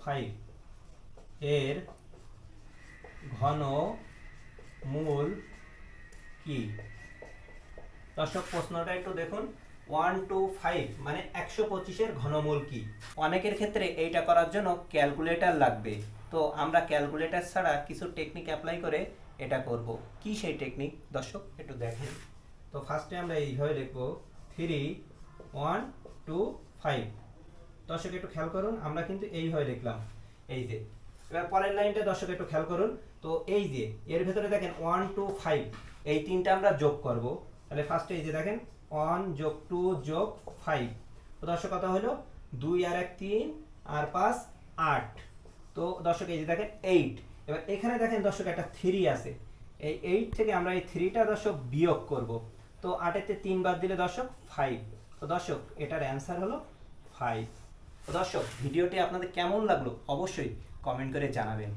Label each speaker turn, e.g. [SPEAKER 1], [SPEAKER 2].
[SPEAKER 1] 5 এর ঘনমূল কি? দর্শক প্রশ্নটা একটু দেখুন। 125 মানে 125 এর ঘনমূল কি? অনেকের ক্ষেত্রে এইটা করার জন্য ক্যালকুলেটর লাগবে, তো আমরা ক্যালকুলেটর ছাড়া কিছু টেকনিক অ্যাপ্লাই করে এটা করব। কি সেই টেকনিক দর্শক একটু দেখেন। তো ফার্স্টে আমরা এইভাবে লিখবো 3 1 2 5। দর্শক একটু খেয়াল করুন, আমরা কিন্তু এইভাবে লিখলাম। এই যে এবার পরের লাইনটা দর্শক একটু খেয়াল করুন। তো এই যে এর ভেতরে দেখেন 1 2 5 এই তিনটা আমরা যোগ করব। তাহলে ফার্স্টে এই যে দেখেন 1 যোগ 2 যোগ 5, তো দর্শক কত হলো? 2 আর 1 3 আর 5 8। তো দর্শক এই যে দেখেন 8। এবার এখানে দেখেন দর্শক একটা 3 আছে, এই 8 থেকে আমরা এই 3টা দর্শক বিয়োগ করব। তো 8 এতে 3 বাদ দিলে দর্শক 5। তো দর্শক এটার অ্যান্সার হলো 5। তো দর্শক ভিডিওটি আপনাদের কেমন লাগলো অবশ্যই কমেন্ট করে জানাবেন।